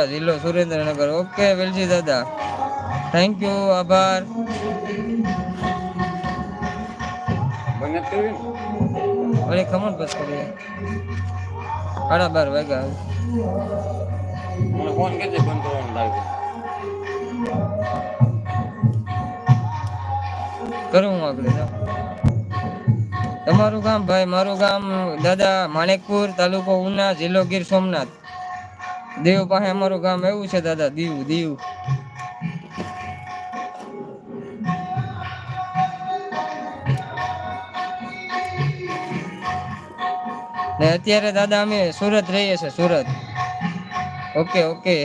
જિલ્લો સુરેન્દ્રનગર. ઓકે વેલજી દાદા, thank you, આભાર. વળી ખમણ બસ કરીએ 12:30 વાગ્યા. ફોન કે બંધ કરવાનું લાગે કરું હું આગળ. તમારું ગામ ભાઈ? મારું ગામ દાદા માણેકપુર, તાલુકો ઉના, જિલ્લો ગીર સોમનાથ. દીવ પાસે અમારું ગામ એવું છે દાદા, દીવ દીવ. ને અત્યારે દાદા અમે સુરત રહીએ છીએ, સુરત. Okay okay.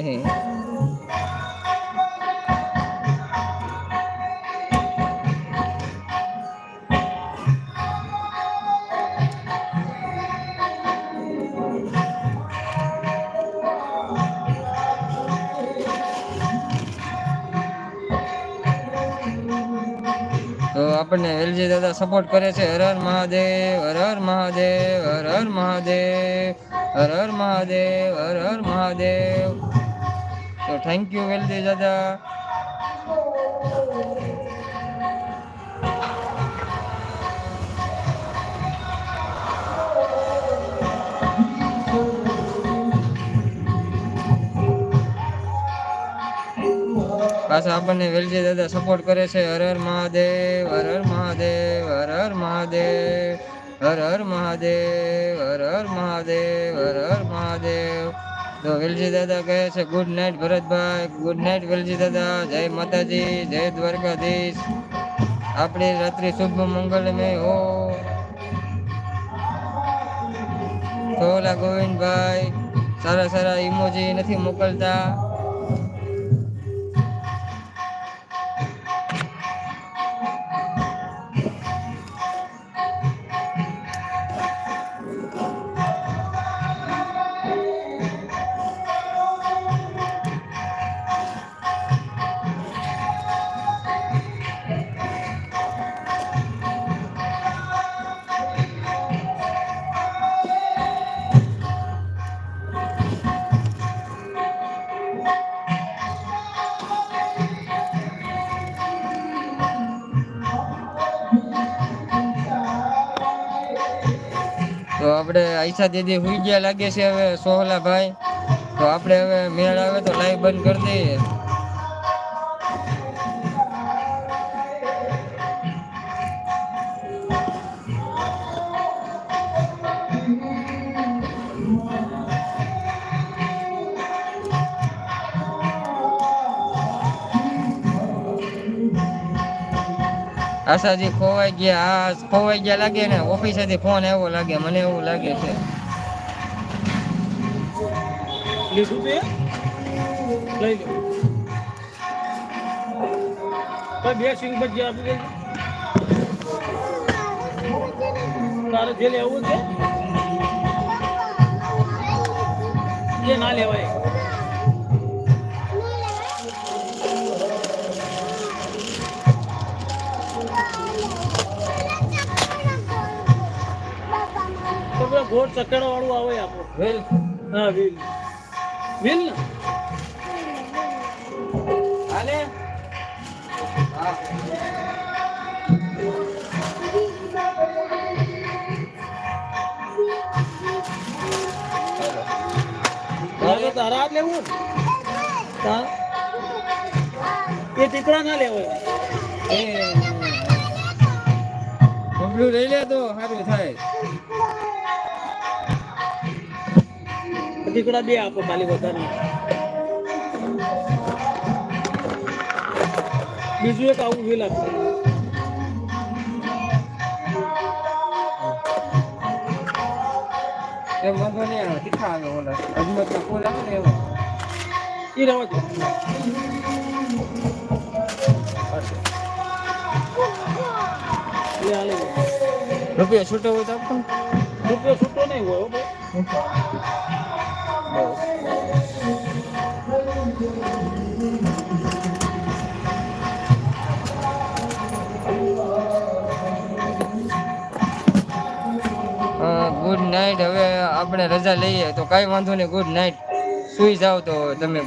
તો આપણને વેલજી દાદા સપોર્ટ કરે છે. હર હર મહાદેવ, હર હર મહાદેવ, હર હર મહાદેવ, હર હર મહાદેવ, હર હર મહાદેવ. તો થેન્ક યુ વેલજી દાદા. પાછા આપણને વેલજી દાદા સપોર્ટ કરે છે. હર હર મહાદેવ, હર હર મહાદેવ, હર હર મહાદેવ, હર હર મહાદેવ, હર હર મહાદેવ, હર હર મહાદેવ. તો વેલજી દાદા કહે છે good night Bharatbhai, good night Velji દાદા. જય માતાજી, જય દ્વારકાધીશ. આપણી રાત્રિ શુભ મંગલમય હો. સોલા ગોવિંદભાઈ સારા સારા ઇમોજી નથી મોકલતા. તો આપણે આયશા દીદી હુઈ ગયા લાગે છે હવે, સોહલા ભાઈ. તો આપણે હવે મેળ આવે તો લાઈવ બંધ કરી દઈએ. આશાજી ખોવાઈ ગયા, ખોવાઈ ગયા લાગે ને. ઓફિસેથી ફોન આવ્યો લાગે, મને એવું લાગે છે. લીધું તે લઈ લો બે સિંગ ભજી આપી દે. તારે જે લેવું છે એ ના લેવાય. ઘોડ ચકડા વાળું આવે આપણો વેલ. હા વેલ વેલ ને હાલે. હા તારા લેવું એ ટીકડા ના લેવાય. એ બબલું લઈ લે તો સારું થાય. ટીકડા બે આપો ખાલી વધારે. બીજું એક આવું વેલ આપશે. એમ વાંધો નહીં આવે, તીખા આવે. ઓલા અજમતના ફૂલ આવે ને એવો એ રવા દો. રૂપિયા છૂટો હોય તો આપો. રૂપિયો છૂટો નહીં હોય. Good night. હવે આપણે રજા લઈએ તો કાંઈ વાંધો નહીં. Good night. સુઈ જાવ તો તમે